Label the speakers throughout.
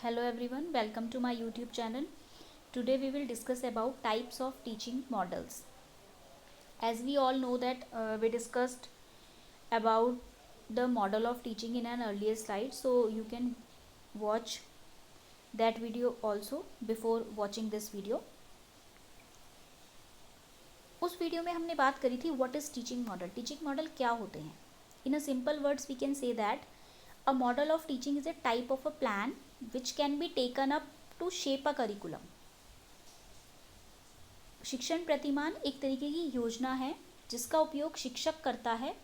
Speaker 1: Hello everyone, welcome to my YouTube channel. Today we will discuss about types of teaching models. As we all know that we discussed about the model of teaching in an earlier slide, so you can watch that video also before watching this video. उस video में हमने बात करी थी what is teaching model. Teaching model क्या होते हैं. In a simple words we can say that a model of teaching is a type of a plan which can be taken up to shape a curriculum. शिक्षण प्रतिमान एक तरीके की योजना है जिसका उपयोग शिक्षक करता है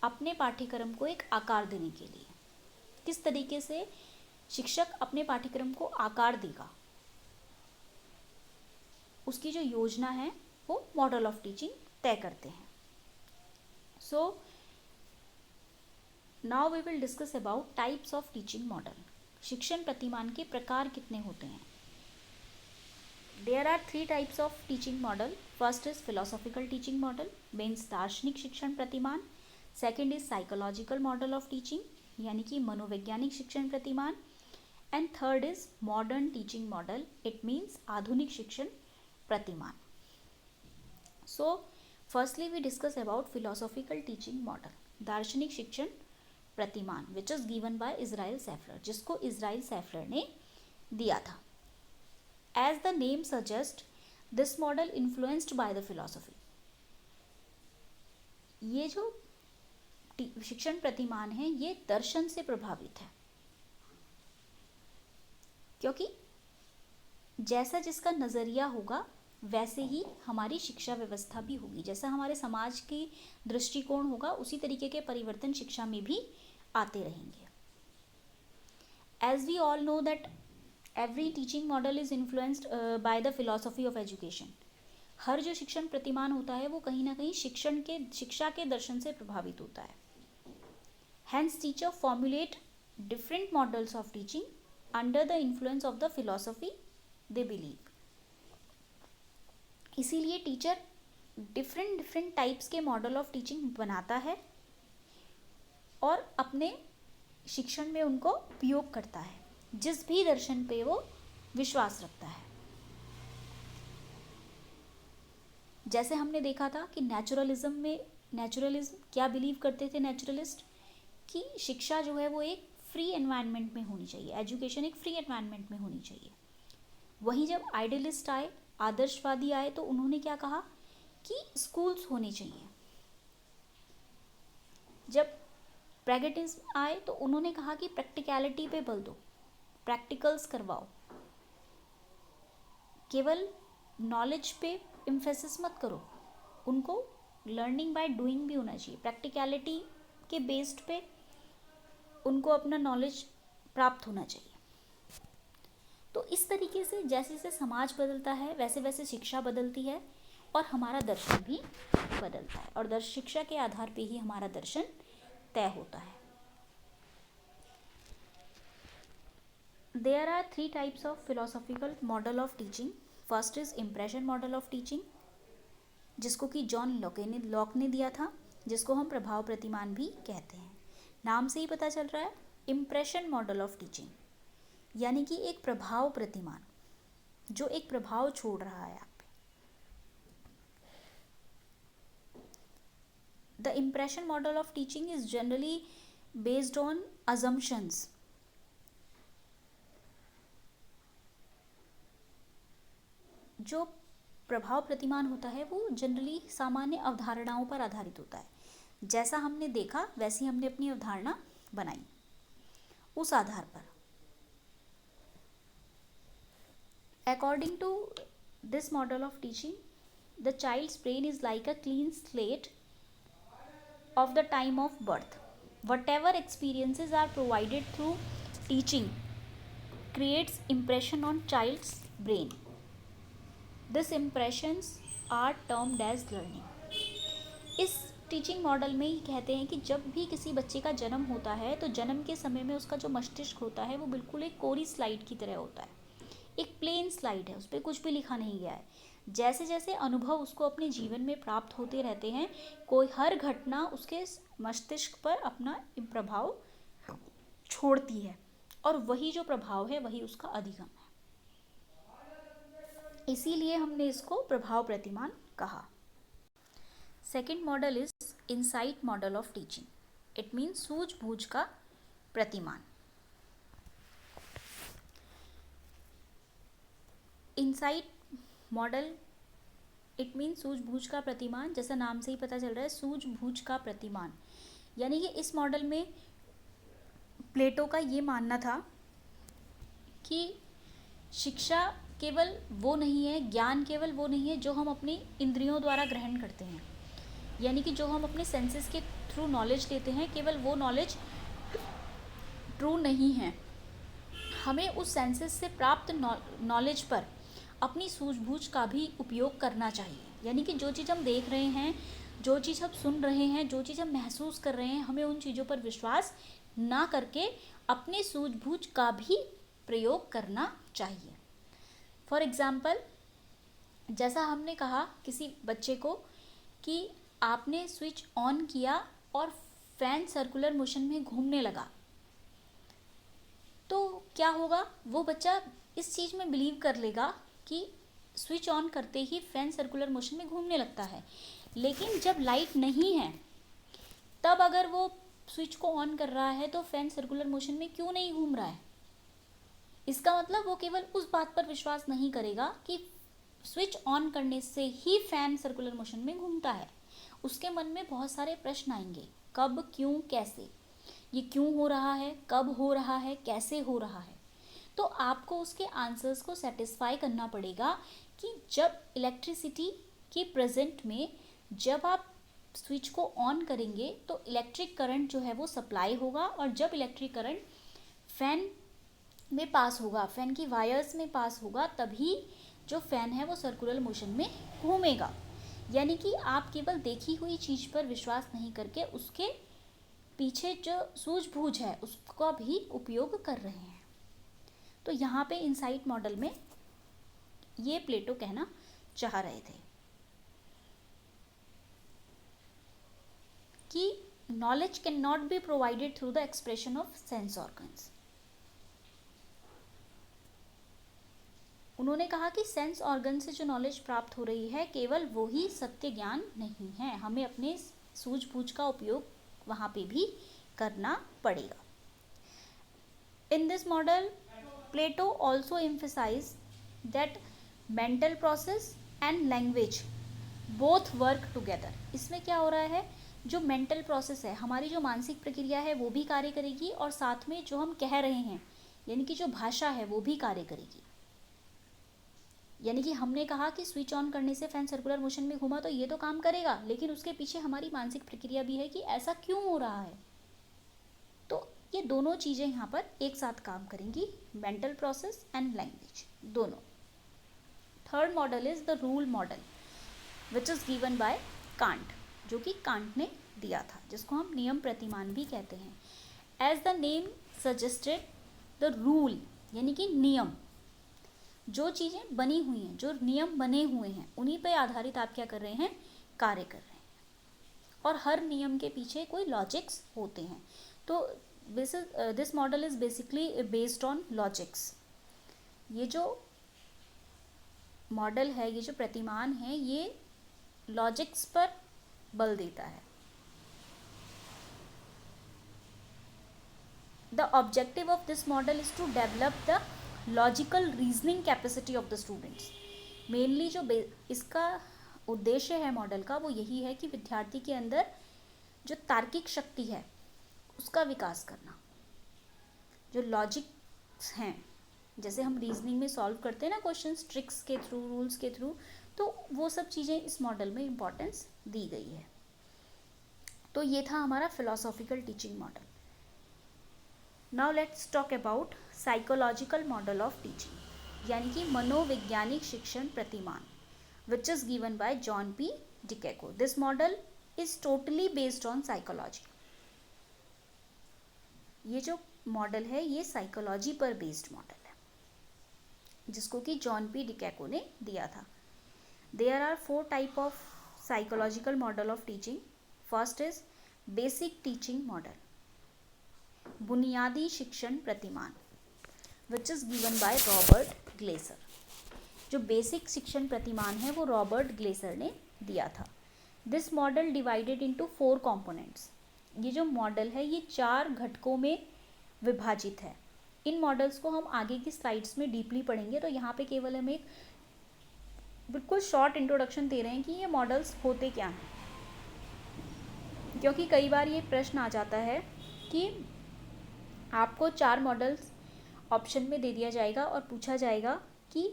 Speaker 1: अपने पाठ्यक्रम को एक आकार देने के लिए. किस तरीके से शिक्षक अपने पाठ्यक्रम को आकार देगा, उसकी जो योजना है वो मॉडल ऑफ टीचिंग तय करते हैं. So now we will discuss about types of teaching model. शिक्षण प्रतिमान के प्रकार कितने होते हैं. There are 3 types of teaching model. First is philosophical teaching model, means दार्शनिक शिक्षण प्रतिमान. Second is psychological model of teaching यानी कि मनोवैज्ञानिक शिक्षण प्रतिमान. And third is modern teaching model, it means आधुनिक शिक्षण प्रतिमान. So firstly we discuss about philosophical teaching model, दार्शनिक शिक्षण प्रतिमान, विच is given by Israel Scheffler, जिसको इजराइल सैफलर ने दिया था. As the name suggest this model influenced by the philosophy. ये जो शिक्षण प्रतिमान है ये दर्शन से प्रभावित है, क्योंकि जैसा जिसका नजरिया होगा वैसे ही हमारी शिक्षा व्यवस्था भी होगी. जैसा हमारे समाज की दृष्टिकोण होगा उसी तरीके के परिवर्तन शिक्षा में भी आते रहेंगे. As we all know that every teaching model is influenced by the philosophy of education. हर जो शिक्षण प्रतिमान होता है वो कहीं ना कहीं शिक्षा के दर्शन से प्रभावित होता है. Hence teacher formulate different models of teaching under the influence of the philosophy they believe. इसीलिए टीचर डिफरेंट टाइप्स के मॉडल ऑफ टीचिंग बनाता है और अपने शिक्षण में उनको उपयोग करता है जिस भी दर्शन पे वो विश्वास रखता है. जैसे हमने देखा था कि नेचुरलिज्म क्या बिलीव करते थे नेचुरलिस्ट, कि शिक्षा जो है वो एक फ्री एनवायरनमेंट में होनी चाहिए, एजुकेशन एक फ्री एनवायरनमेंट में होनी चाहिए. वहीं जब आइडियलिस्ट आए, आदर्शवादी आए, तो उन्होंने क्या कहा कि स्कूल्स होने चाहिए. जब प्रैग्मेटिज्म आए तो उन्होंने कहा कि प्रैक्टिकलिटी पे बल दो, प्रैक्टिकल्स करवाओ, केवल नॉलेज पे एम्फेसिस मत करो, उनको लर्निंग बाय डूइंग भी होना चाहिए. प्रैक्टिकलिटी के बेस्ड पे उनको अपना नॉलेज प्राप्त होना चाहिए. तो इस तरीके से जैसे जैसे समाज बदलता है वैसे वैसे शिक्षा बदलती है और हमारा दर्शन भी बदलता है, और शिक्षा के आधार पे ही हमारा दर्शन तय होता है. There are 3 types of philosophical model of teaching. First is impression model of teaching, जिसको कि जॉन लॉक ने दिया था, जिसको हम प्रभाव प्रतिमान भी कहते हैं. नाम से ही पता चल रहा है, इम्प्रेशन मॉडल ऑफ टीचिंग यानी कि एक प्रभाव प्रतिमान जो एक प्रभाव छोड़ रहा है आप पे. The impression model of teaching is generally based on assumptions. जो प्रभाव प्रतिमान होता है वो जनरली सामान्य अवधारणाओं पर आधारित होता है. जैसा हमने देखा वैसी हमने अपनी अवधारणा बनाई, उस आधार पर. According to this model of teaching, the child's brain is like a clean slate of the time of birth. Whatever experiences are provided through teaching creates impression on child's brain. These impressions are termed as learning. इस teaching model में ही कहते हैं कि जब भी किसी बच्चे का जन्म होता है तो जन्म के समय में उसका जो मस्तिष्क होता है वो बिल्कुल एक कोरी स्लाइड की तरह होता है, एक प्लेन स्लाइड है, उस पर कुछ भी लिखा नहीं गया है. जैसे जैसे अनुभव उसको अपने जीवन में प्राप्त होते रहते हैं, कोई हर घटना उसके मस्तिष्क पर अपना प्रभाव छोड़ती है और वही जो प्रभाव है वही उसका अधिगम है, इसीलिए हमने इसको प्रभाव प्रतिमान कहा। Second model is insight model of teaching. It means सूझबूझ का प्रतिमान। इनसाइट मॉडल इट मीन्स सूझबूझ का प्रतिमान, जैसा नाम से ही पता चल रहा है सूझबूझ का प्रतिमान, यानी कि इस मॉडल में प्लेटो का ये मानना था कि शिक्षा केवल वो नहीं है, ज्ञान केवल वो नहीं है जो हम अपनी इंद्रियों द्वारा ग्रहण करते हैं, यानी कि जो हम अपने सेंसेस के थ्रू नॉलेज लेते हैं, केवल वो नॉलेज ट्रू नहीं है। हमें उस सेंसेस से प्राप्त नॉलेज पर अपनी सूझबूझ का भी उपयोग करना चाहिए, यानी कि जो चीज़ हम देख रहे हैं, जो चीज़ हम सुन रहे हैं, जो चीज़ हम महसूस कर रहे हैं, हमें उन चीज़ों पर विश्वास ना करके अपनी सूझबूझ का भी प्रयोग करना चाहिए। फॉर एग्ज़ाम्पल, जैसा हमने कहा किसी बच्चे को कि आपने स्विच ऑन किया और फैन सर्कुलर मोशन में घूमने लगा, तो क्या होगा, वो बच्चा इस चीज़ में बिलीव कर लेगा कि स्विच ऑन करते ही फैन सर्कुलर मोशन में घूमने लगता है। लेकिन जब लाइट नहीं है तब अगर वो स्विच को ऑन कर रहा है तो फैन सर्कुलर मोशन में क्यों नहीं घूम रहा है? इसका मतलब वो केवल उस बात पर विश्वास नहीं करेगा कि स्विच ऑन करने से ही फैन सर्कुलर मोशन में घूमता है। उसके मन में बहुत सारे प्रश्न आएंगे, कब, क्यों, कैसे, ये क्यों हो रहा है, कब हो रहा है, कैसे हो रहा है। तो आपको उसके आंसर्स को सेटिस्फाई करना पड़ेगा कि जब इलेक्ट्रिसिटी के प्रेजेंट में जब आप स्विच को ऑन करेंगे तो इलेक्ट्रिक करंट जो है वो सप्लाई होगा, और जब इलेक्ट्रिक करंट फैन में पास होगा, फैन की वायर्स में पास होगा, तभी जो फैन है वो सर्कुलर मोशन में घूमेगा। यानी कि आप केवल देखी हुई चीज़ पर विश्वास नहीं करके उसके पीछे जो सूझबूझ है उसका भी उपयोग कर रहे हैं। तो यहाँ पे इनसाइट मॉडल में ये प्लेटो कहना चाह रहे थे कि knowledge can not be provided through the expression of sense organs. उन्होंने कहा कि सेंस ऑर्गन से जो नॉलेज प्राप्त हो रही है केवल वो ही सत्य ज्ञान नहीं है, हमें अपने सूझबूझ का उपयोग वहाँ पे भी करना पड़ेगा। इन this model Plato also emphasized that mental process and language both work together। इसमें क्या हो रहा है, जो मेंटल प्रोसेस है, हमारी जो मानसिक प्रक्रिया है वो भी कार्य करेगी, और साथ में जो हम कह रहे हैं यानी कि जो भाषा है वो भी कार्य करेगी। यानी कि हमने कहा कि स्विच ऑन करने से फैन सर्कुलर मोशन में घूमा, तो ये तो काम करेगा, लेकिन उसके पीछे हमारी मानसिक प्रक्रिया भी है कि ऐसा क्यों हो रहा है। तो ये दोनों चीज़ें यहाँ पर एक साथ काम करेंगी, मेंटल प्रोसेस एंड लैंग्वेज दोनों। Third model is the rule model which is given bye can't, जो कि कांट ने दिया था, जिसको हम नियम प्रतिमान भी कहते हैं। As the name suggested, the rule यानी कि नियम, जो चीज़ें बनी हुई हैं, जो नियम बने हुए हैं, उन्हीं पर आधारित आप क्या कर रहे हैं, कार्य कर रहे हैं, और हर नियम के पीछे कोई लॉजिक्स होते हैं। तो this model is basically based on logics. ये जो मॉडल है, ये जो प्रतिमान है, ये लॉजिक्स पर बल देता है। The objective of this model is to develop the logical reasoning capacity of the students. Mainly जो इसका उद्देश्य है मॉडल का वो यही है कि विद्यार्थी के अंदर जो तार्किक शक्ति है उसका विकास करना। जो लॉजिक्स हैं, जैसे हम रीजनिंग में सॉल्व करते हैं ना क्वेश्चंस, ट्रिक्स के थ्रू, रूल्स के थ्रू, तो वो सब चीज़ें इस मॉडल में इम्पोर्टेंस दी गई है। तो ये था हमारा philosophical teaching model. Now let's talk about psychological model of teaching, यानी कि मनोवैज्ञानिक शिक्षण प्रतिमान, which is given by John P DeCecco. This model is totally based on psychology. ये जो मॉडल है ये साइकोलॉजी पर बेस्ड मॉडल है, जिसको कि जॉन पी डिकैको ने दिया था। There are 4 type of psychological model of teaching. First is basic teaching model, बुनियादी शिक्षण प्रतिमान। Which is given by Robert Glaser. जो बेसिक शिक्षण प्रतिमान है वो रॉबर्ट ग्लेसर ने दिया था। This model divided into 4 components. ये जो मॉडल है ये 4 घटकों में विभाजित है। इन मॉडल्स को हम आगे की स्लाइड्स में डीपली पढ़ेंगे, तो यहाँ पे केवल हम एक बिल्कुल शॉर्ट इंट्रोडक्शन दे रहे हैं कि ये मॉडल्स होते क्या हैं, क्योंकि कई बार ये प्रश्न आ जाता है कि आपको 4 मॉडल्स ऑप्शन में दे दिया जाएगा और पूछा जाएगा कि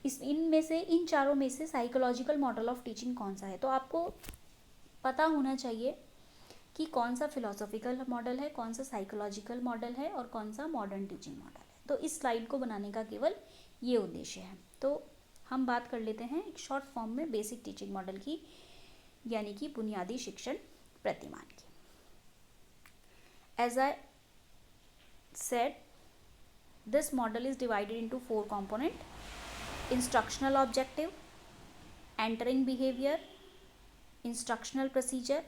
Speaker 1: इन चारों में से साइकोलॉजिकल मॉडल ऑफ टीचिंग कौन सा है। तो आपको पता होना चाहिए कि कौन सा फिलोसॉफिकल मॉडल है, कौन सा साइकोलॉजिकल मॉडल है और कौन सा मॉडर्न टीचिंग मॉडल है। तो इस स्लाइड को बनाने का केवल ये उद्देश्य है। तो हम बात कर लेते हैं एक शॉर्ट फॉर्म में बेसिक टीचिंग मॉडल की, यानी कि बुनियादी शिक्षण प्रतिमान की। As I said, this model is divided into 4 component: instructional objective, entering behaviour, instructional procedure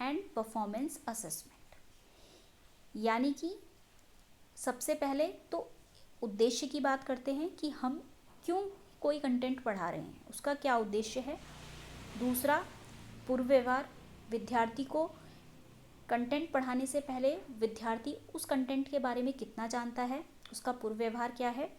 Speaker 1: and performance assessment. यानी कि सबसे पहले तो उद्देश्य की बात करते हैं कि हम क्यों कोई कंटेंट पढ़ा रहे हैं, उसका क्या उद्देश्य है। दूसरा, पूर्व व्यवहार, विद्यार्थी को कंटेंट पढ़ाने से पहले विद्यार्थी उस कंटेंट के बारे में कितना जानता है, उसका पूर्व व्यवहार क्या है।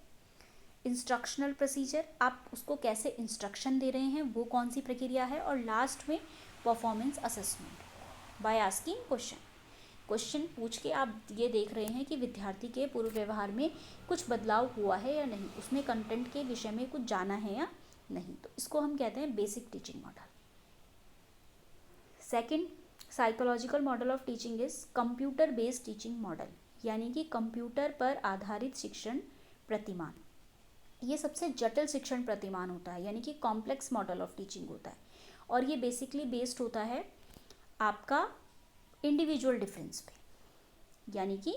Speaker 1: इंस्ट्रक्शनल प्रोसीजर, आप उसको कैसे इंस्ट्रक्शन दे रहे हैं, वो कौन सी प्रक्रिया है। और लास्ट में performance assessment by asking question पूछ के आप ये देख रहे हैं कि विद्यार्थी के पूर्व व्यवहार में कुछ बदलाव हुआ है या नहीं, उसने कंटेंट के विषय में कुछ जाना है या नहीं। तो इसको हम कहते हैं basic teaching model. Second psychological model of teaching is computer based teaching model, यानी कि कंप्यूटर पर आधारित शिक्षण प्रतिमान। ये सबसे जटिल शिक्षण प्रतिमान होता है, यानी कि कॉम्प्लेक्स मॉडल ऑफ टीचिंग होता है, और ये बेसिकली बेस्ड होता है आपका इंडिविजुअल डिफरेंस पे, यानी कि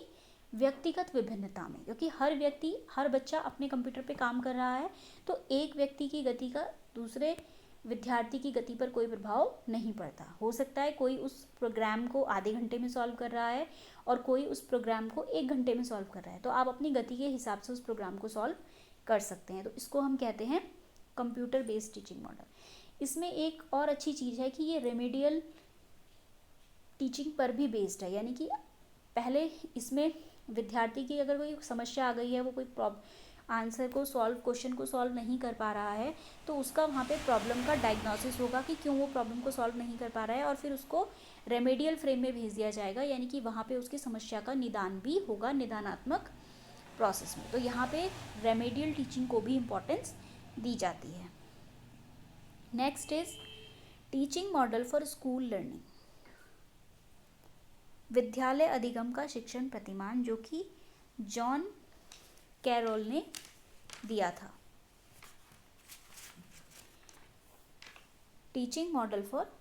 Speaker 1: व्यक्तिगत विभिन्नता में। क्योंकि हर बच्चा अपने कंप्यूटर पे काम कर रहा है, तो एक व्यक्ति की गति का दूसरे विद्यार्थी की गति पर कोई प्रभाव नहीं पड़ता। हो सकता है कोई उस प्रोग्राम को आधे घंटे में सॉल्व कर रहा है और कोई उस प्रोग्राम को 1 घंटे में सॉल्व कर रहा है, तो आप अपनी गति के हिसाब से उस प्रोग्राम को सॉल्व कर सकते हैं। तो इसको हम कहते हैं कंप्यूटर बेस्ड टीचिंग मॉडल। इसमें एक और अच्छी चीज़ है कि ये रेमेडियल टीचिंग पर भी बेस्ड है, यानी कि पहले इसमें विद्यार्थी की अगर कोई समस्या आ गई है, वो कोई क्वेश्चन को सॉल्व नहीं कर पा रहा है, तो उसका वहाँ पे प्रॉब्लम का डायग्नोसिस होगा कि क्यों वो प्रॉब्लम को सॉल्व नहीं कर पा रहा है, और फिर उसको रेमेडियल फ्रेम में भेज दिया जाएगा, यानी कि वहाँ पे उसकी समस्या का निदान भी होगा निदानात्मक प्रोसेस में। तो यहाँ पे रेमेडियल टीचिंग को भी इम्पोर्टेंस दी जाती है। Next is teaching model for school learning, विद्यालय अधिगम का शिक्षण प्रतिमान, जो कि जॉन कैरोल ने दिया था। Teaching model for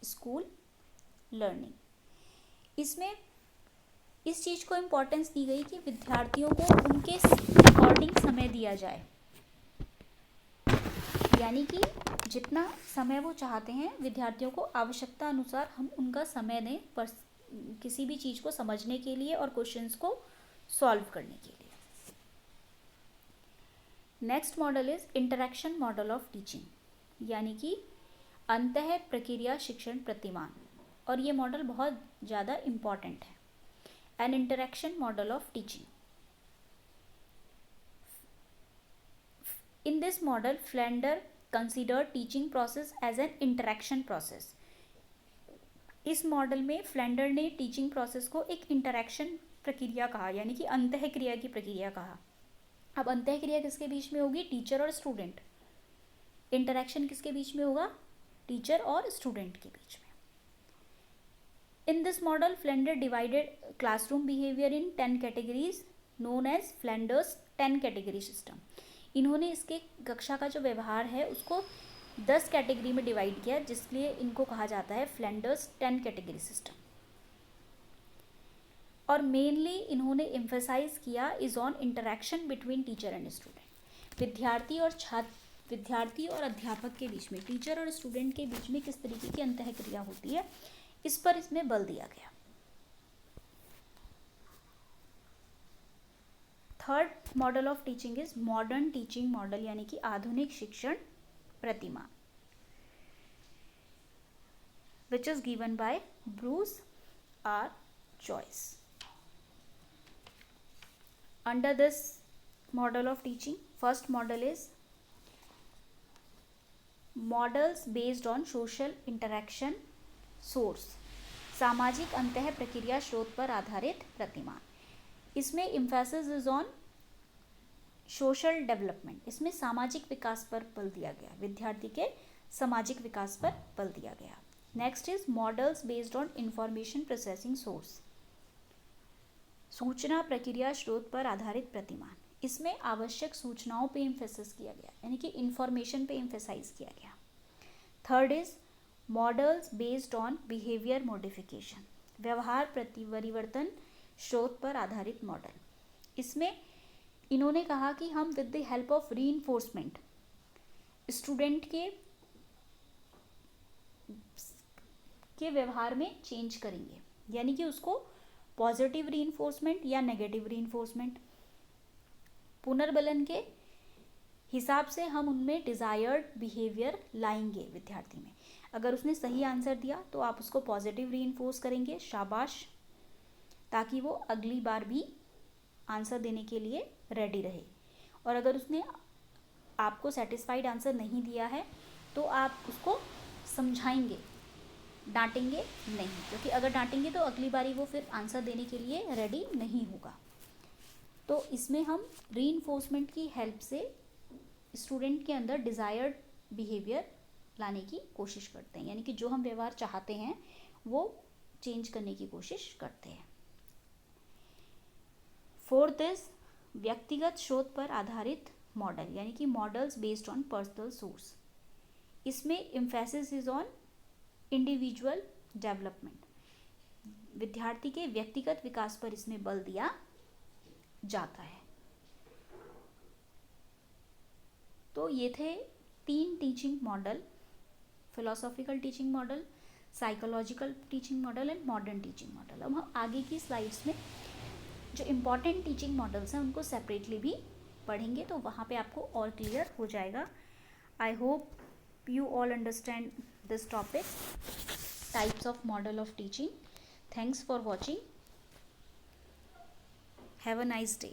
Speaker 1: school learning, इसमें इस चीज़ को इम्पोर्टेंस दी गई कि विद्यार्थियों को उनके अकॉर्डिंग समय दिया जाए, यानी कि जितना समय वो चाहते हैं विद्यार्थियों को आवश्यकता अनुसार हम उनका समय दें पर किसी भी चीज़ को समझने के लिए और क्वेश्चंस को सॉल्व करने के लिए। Next model is interaction model of teaching, यानी कि अंतः प्रक्रिया शिक्षण प्रतिमान, और ये मॉडल बहुत ज़्यादा इम्पॉर्टेंट है। An interaction model of teaching, in this model Flander consider teaching process as an interaction process. इस मॉडल में फ्लैंडर ने टीचिंग प्रोसेस को एक इंटरैक्शन प्रक्रिया कहा, यानी कि अंतःक्रिया की प्रक्रिया कहा। अब अंतःक्रिया किसके बीच में होगी? टीचर और स्टूडेंट। इंटरैक्शन किसके बीच में होगा? टीचर और स्टूडेंट के बीच में। In this model Flander divided classroom behaviour in 10 categories known as Flanders 10 category system. इन्होंने इसके कक्षा का जो व्यवहार है उसको 10 कैटेगरी में डिवाइड किया, जिसके लिए इनको कहा जाता है फ्लैंडर्स 10 कैटेगरी सिस्टम। और मेनली इन्होंने एम्फेसाइज किया is on interaction between teacher and student. विद्यार्थी और अध्यापक के बीच में, टीचर और स्टूडेंट के बीच में किस तरीके की अंतःक्रिया होती है, इस पर इसमें बल दिया गया। Third model of teaching is modern teaching model, यानी कि आधुनिक शिक्षण प्रतिमान, which is given by Bruce R. Joyce. Under this model of teaching, first model is models based on social interaction source, सामाजिक अंतः प्रक्रिया स्रोत पर आधारित प्रतिमान। इसमें emphasis is on social development, इसमें सामाजिक विकास पर बल दिया गया, विद्यार्थी के सामाजिक विकास पर बल दिया गया। Next is models based on information processing source, सूचना प्रक्रिया स्रोत पर आधारित प्रतिमान। इसमें आवश्यक सूचनाओं पे एम्फेसिस किया गया, यानी कि इंफॉर्मेशन पे एम्फेसाइज किया गया। Third is models based on behaviour modification, व्यवहार परिवर्तन स्रोत पर आधारित मॉडल। इसमें इन्होंने कहा कि हम with the help of reinforcement student के व्यवहार में चेंज करेंगे, यानी कि उसको पॉजिटिव रीइंफोर्समेंट या नेगेटिव रीइंफोर्समेंट, पुनर्बलन के हिसाब से हम उनमें डिजायर्ड बिहेवियर लाएंगे विद्यार्थी में। अगर उसने सही आंसर दिया तो आप उसको पॉजिटिव रीइंफोर्स करेंगे, शाबाश, ताकि वो अगली बार भी आंसर देने के लिए रेडी रहे। और अगर उसने आपको सेटिस्फाइड आंसर नहीं दिया है तो आप उसको समझाएंगे, डांटेंगे नहीं, क्योंकि अगर डांटेंगे तो अगली बारी वो फिर आंसर देने के लिए रेडी नहीं होगा। तो इसमें हम रीइंफोर्समेंट की हेल्प से स्टूडेंट के अंदर डिज़ायर्ड बिहेवियर लाने की कोशिश करते हैं, यानी कि जो हम व्यवहार चाहते हैं वो चेंज करने की कोशिश करते हैं। फोर्थ इज व्यक्तिगत स्रोत पर आधारित मॉडल, यानी कि models based on personal source. इसमें emphasis is on individual development, विद्यार्थी के व्यक्तिगत विकास पर इसमें बल दिया जाता है। तो ये थे 3 teaching model, philosophical teaching model, psychological teaching model and modern teaching model. अब हम आगे की स्लाइड्स में जो इम्पॉर्टेंट टीचिंग मॉडल्स हैं उनको सेपरेटली भी पढ़ेंगे, तो वहाँ पे आपको और क्लियर हो जाएगा। I hope you all understand this topic, types of model of teaching. Thanks for watching. Have a nice day.